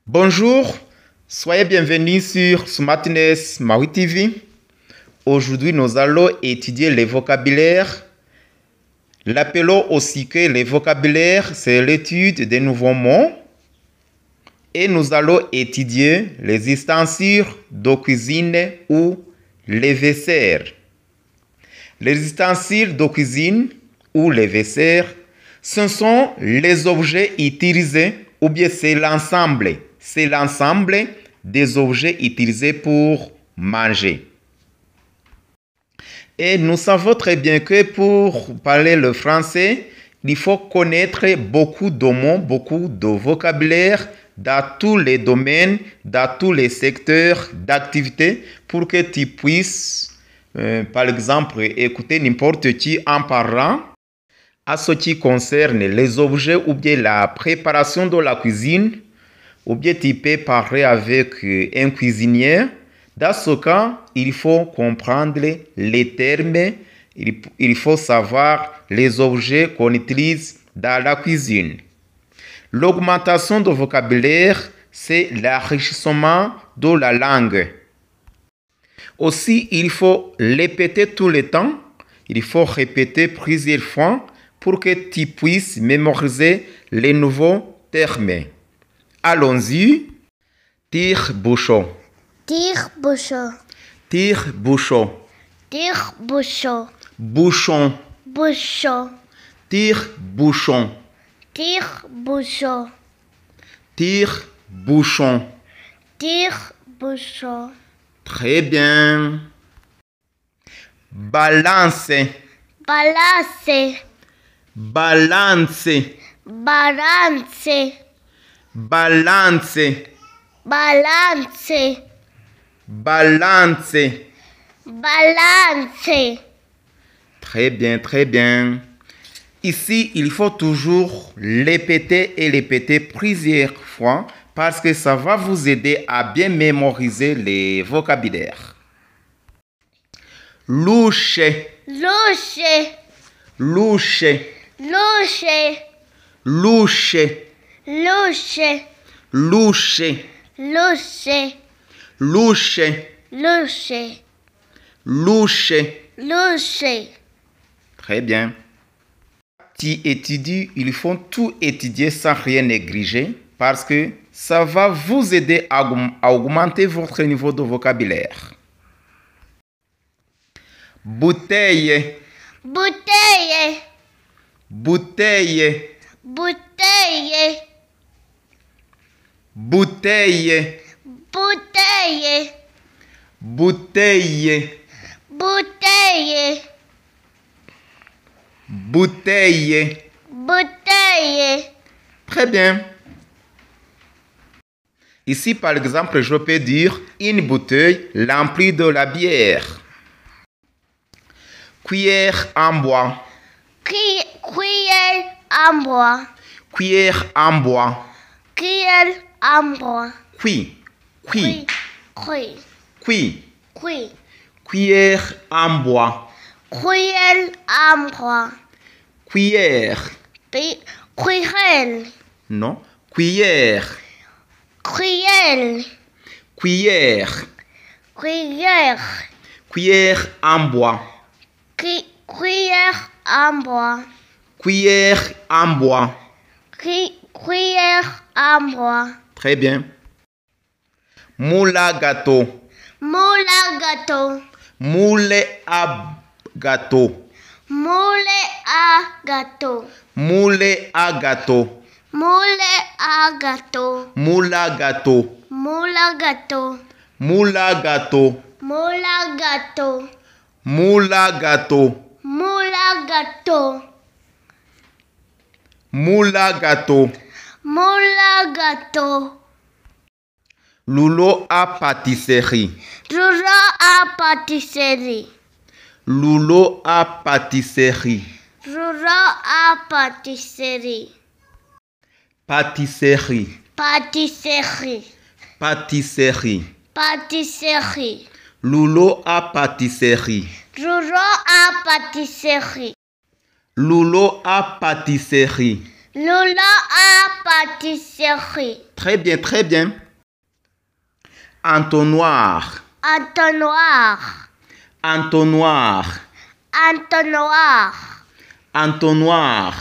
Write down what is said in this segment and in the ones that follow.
Bonjour, soyez bienvenus sur Smartness Maui TV. Aujourd'hui, nous allons étudier les vocabulaires. L'appelons aussi que les vocabulaires, c'est l'étude des nouveaux mots. Et nous allons étudier les ustensiles de cuisine ou les vaisseurs. Les ustensiles de cuisine ou les vaisseurs, ce sont les objets utilisés ou bien c'est l'ensemble. C'est l'ensemble des objets utilisés pour manger. Et nous savons très bien que pour parler le français, il faut connaître beaucoup de mots, beaucoup de vocabulaire dans tous les domaines, dans tous les secteurs d'activité pour que tu puisses, par exemple, écouter n'importe qui en parlant à ce qui concerne les objets ou bien la préparation de la cuisine, ou bien tu peux parler avec un cuisinier. Dans ce cas, il faut comprendre les termes, il faut savoir les objets qu'on utilise dans la cuisine. L'augmentation de vocabulaire, c'est l'enrichissement de la langue. Aussi, il faut répéter tout le temps. Il faut répéter plusieurs fois pour que tu puisses mémoriser les nouveaux termes. Allons-y. Tire-bouchon. Tire-bouchon. Tire-bouchon. Tire-bouchon. Bouchon. Bouchon. Tire-bouchon. Tire-bouchon. Tire-bouchon. Tire-bouchon. Très bien. Balance. Balance. Balance. Balance. Balance. Balance. Balance. Balance. Très bien, très bien. Ici, il faut toujours répéter et répéter plusieurs fois parce que ça va vous aider à bien mémoriser les vocabulaires. Louche. Louche. Louche. Louche. Louche. Louche. Louche. Louche. Louche. Louche. Louche. Louche. Très bien. Tu étudies, il faut tout étudier sans rien négliger parce que ça va vous aider à augmenter votre niveau de vocabulaire. Bouteille. Bouteille. Bouteille. Bouteille. Bouteille. Bouteille. Bouteille. Bouteille. Bouteille. Bouteille. Très bien. Ici, par exemple, je peux dire une bouteille remplie de la bière. Cuillère en bois. Cuillère en bois. Cuillère en bois. Cuillère en bois. Cuit. Cuit. Cuillère. Cuit. Cuillère. Cuillère en bois. Cuillère en bois. Cuillère. Cuillère. Non. Cuillère. Cuillère. Cuillère. Cuillère. Cuillère en bois. Cuillère en bois. Cuillère en bois. Cuillère en bois. Très bien. Moule à gâteau. Moule à gâteau. Moule à gâteau. Moule à gâteau. Moule à gâteau. Moule à gâteau. Moule à gâteau. Moule à gâteau. Moule à gâteau. Moule à gâteau. Moule à gâteau. Moule à gâteau. Moule à gâteau. Moule à gâteau. Rouleau à pâtisserie. Rouleau à pâtisserie. Rouleau à pâtisserie. Rouleau à pâtisserie. Pâtisserie. Pâtisserie. Pâtisserie. Pâtisserie. Rouleau à pâtisserie. Rouleau à pâtisserie. Rouleau à pâtisserie. Rouleau à pâtisserie. Très bien, très bien. Entonnoir. Entonnoir. Entonnoir. Entonnoir. Entonnoir.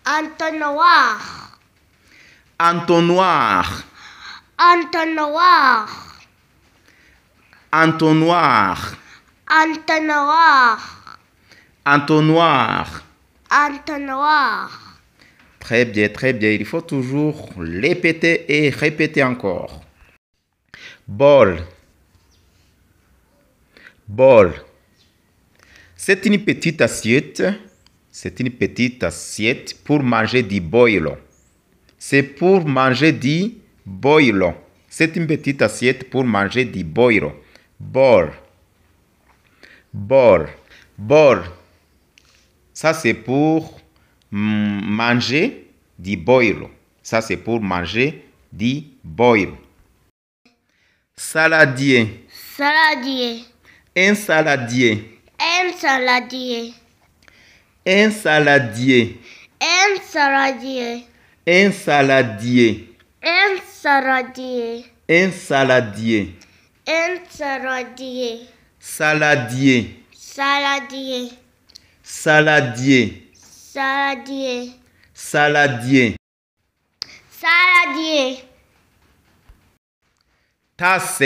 Entonnoir. Entonnoir. Entonnoir. Entonnoir. Entonnoir. Entonnoir. Entonnoir. Très bien, très bien. Il faut toujours répéter et répéter encore. Bol. Bol. C'est une petite assiette. C'est une petite assiette pour manger du boilo. C'est pour manger du boilo. C'est une petite assiette pour manger du boilo. Bol. Bol. Bol. Ça, c'est pour manger du boilo. Ça, c'est pour manger du boilo. Saladier. Saladier. Un saladier. Un saladier. Un saladier. Un saladier. Un saladier. Un saladier. Un saladier. Un saladier. Saladier. Saladier. Saladier. Saladier. Saladier. Saladier. Tasse.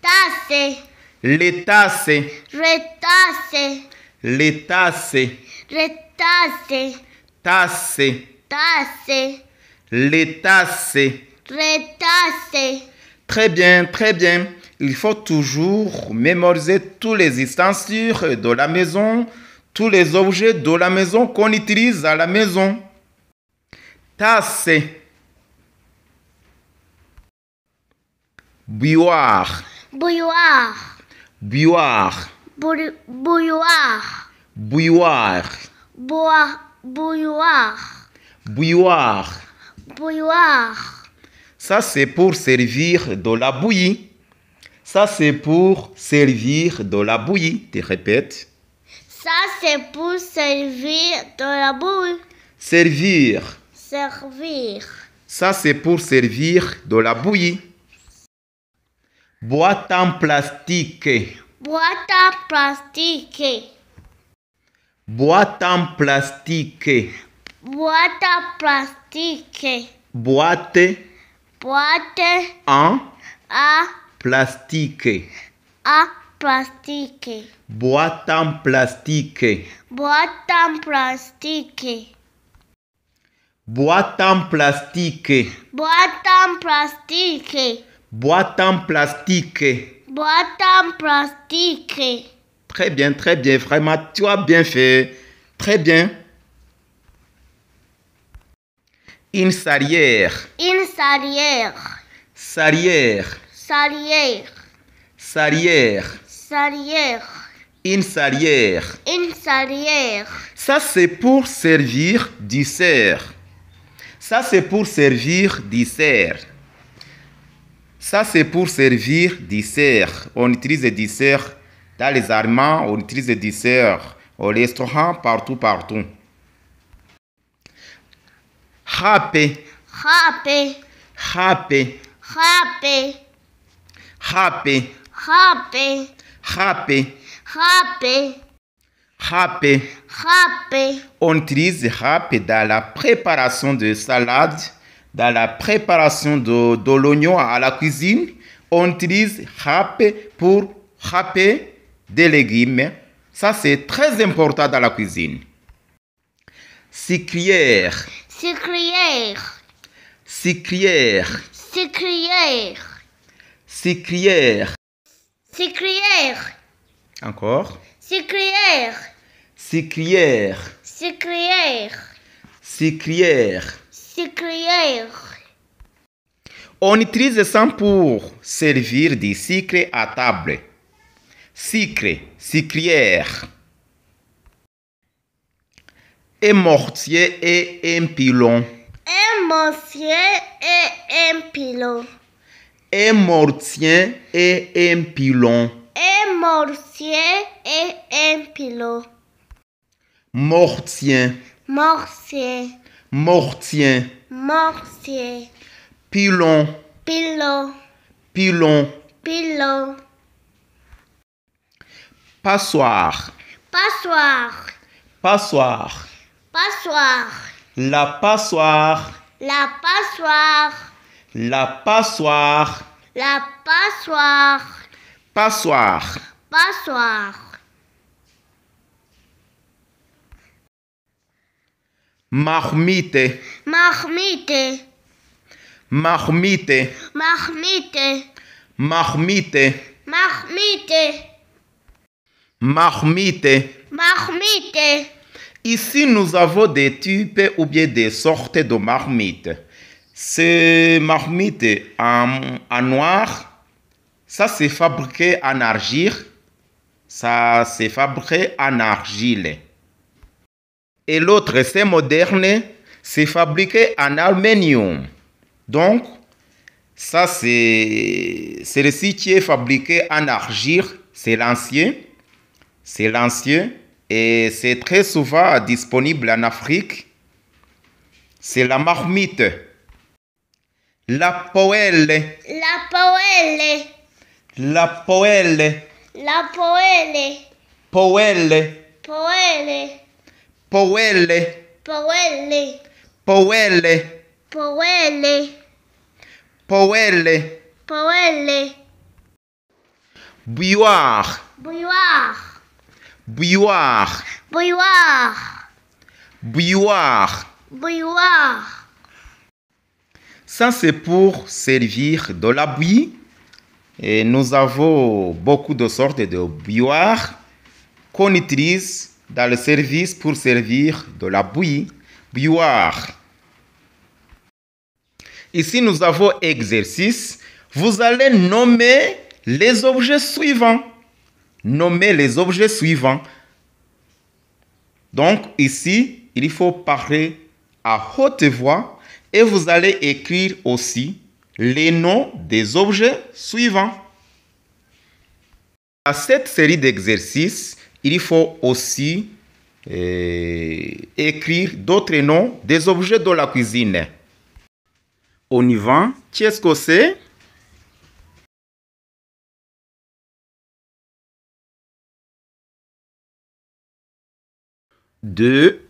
Tasse. Les tasses. Retasse. Les tasses. Retasse. Tasse. Tasse. Les tasses. Retasse. Très bien, très bien. Il faut toujours mémoriser tous les ustensiles de la maison, tous les objets de la maison qu'on utilise à la maison. Tasse. Bouilloire. Bouilloire. Bouilloire. Bouilloire. Bouilloire. Bouilloire. Bouilloire. Bouilloire. Ça, c'est pour servir de la bouillie. Ça, c'est pour servir de la bouillie. Tu répètes. Ça, c'est pour servir de la bouille. Servir. Servir. Ça, c'est pour servir de la bouillie. Boîte en plastique. Boîte en plastique. Boîte en plastique. Boîte en plastique. Boîte Boîte en à plastique. plastique. Boîte en plastique. Boîte en plastique. Boîte en plastique. Boîte en plastique. Boîte en plastique. Boîte en plastique. Très bien, vraiment, tu as bien fait. Très bien. Une salière. Une salière. Salière. Salière. Salière. Salière. Une salière. Une salière. Ça, c'est pour servir du cerf. Ça, c'est pour servir du cerf. Ça, c'est pour servir du cerf. On utilise du cerf dans les aliments, on utilise du cerf au restaurant, partout. Râpe. Râpe. Râpe. Râpe. Râpe. Râpe. Râpe. Râpe. Râpe. Râpe. On utilise râpe dans la préparation de salade, dans la préparation de l'oignon à la cuisine. On utilise râpe pour râper des légumes. Ça, c'est très important dans la cuisine. Sucrière. Sucrière. Sucrière. Sucrière. Sucrière. Sucrière. Encore. Sucrière. Sucrière. Sucrière. Sucrière. Sucrière. On utilise ça pour servir du sucre à table. Sucre, sucrière. Un mortier et un pilon. Un mortier et un pilon. Un mortier et un pilon. Un mortier et un pilon. Mortier. Mortier. Mortier. Mortier. pilon, pillow, pilon, pillow, passoire, passoire, passoire, passoire, la passoire, la passoire, la passoire, la passoire, passoire, passoire, marmite, marmite, marmite, marmite, marmite, marmite, marmite. marmite. Ici, nous avons des types ou bien des sortes de marmites. Ces marmites en noir, ça c'est fabriqué en argile, ça c'est fabriqué en argile. Et l'autre, c'est moderne, c'est fabriqué en aluminium. Donc, ça c'est celui qui est fabriqué en argile, c'est l'ancien. C'est l'ancien et c'est très souvent disponible en Afrique. C'est la marmite. La poêle. La poêle, La poêle. la poêle, Poêle. poêle, Poêle. poêle, Poêle. poêle, Poêle. poêle, Bouilloire. bouilloire, Bouilloire. bouilloire, Bouilloire. bouilloire, Ça, c'est pour servir de la bouillie. Et nous avons beaucoup de sortes de bouilloires qu'on utilise dans le service pour servir de la bouillie. Bouilloire. Ici, nous avons exercice. Vous allez nommer les objets suivants. Nommer les objets suivants. Donc, ici, il faut parler à haute voix et vous allez écrire aussi les noms des objets suivants. À cette série d'exercices, il faut aussi écrire d'autres noms des objets de la cuisine. On y va. Qu'est-ce que c'est? Deux.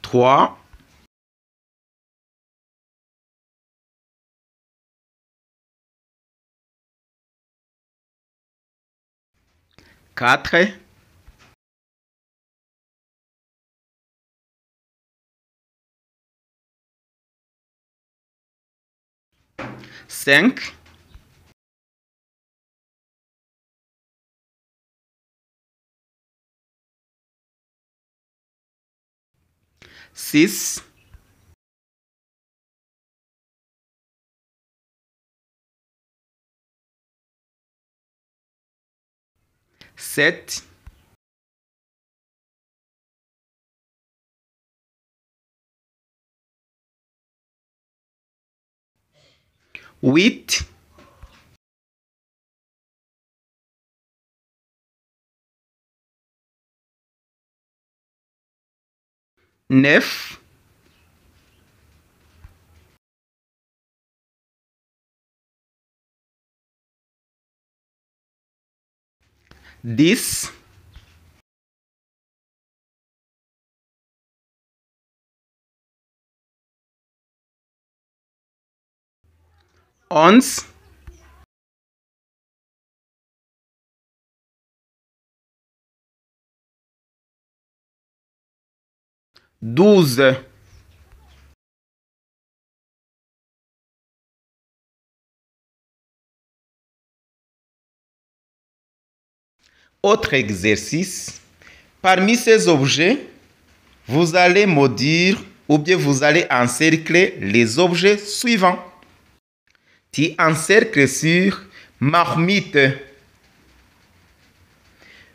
Trois. Quatre. Cinq. Six. Sept. 8. 9. 10. 11. 12. 'Autre exercice. Parmi ces objets, vous allez me dire ou bien vous allez encercler les objets suivants. Tu encercles sur marmite,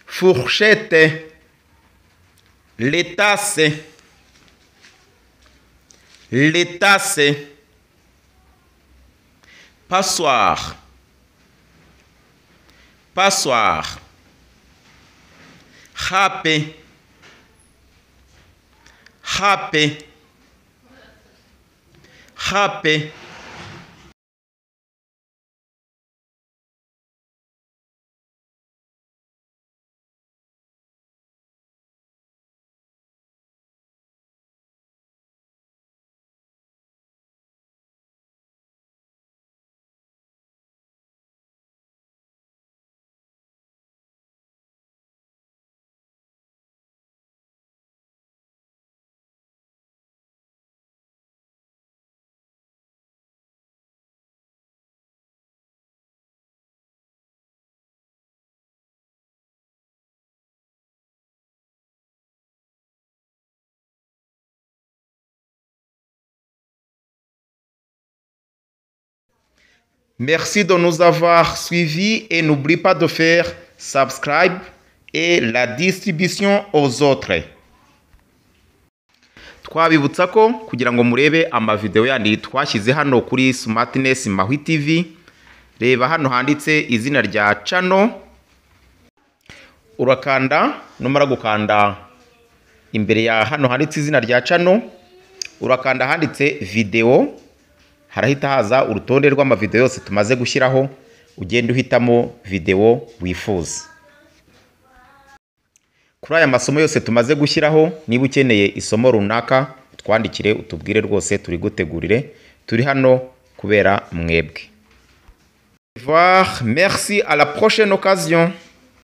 fourchette, les tasses, passoire, passoire, Râpé. Râpé. Râpé. Merci de nous avoir suivis et n'oublie pas de faire subscribe et la distribution aux autres. Twabibutsa ko kugira ngo murebe amavideo yandi twashyize hano kuri Smartness Mahwi TV, reba hano handitse izina rya channel, urakanda, numara gukanda imbere ya hano handitse izina rya channel, urakanda handitse video, harahita haza urutonde rw'amavideo yose tumaze gushyiraho, ugenda uhitamo video wifuza. Kuri aya masomo yose tumaze gushyiraho, niba ukeneye isomo runaka twandikire utubwire rwose turi gutegurire, turi hano kubera mwebwe. Merci, à la prochaine occasion.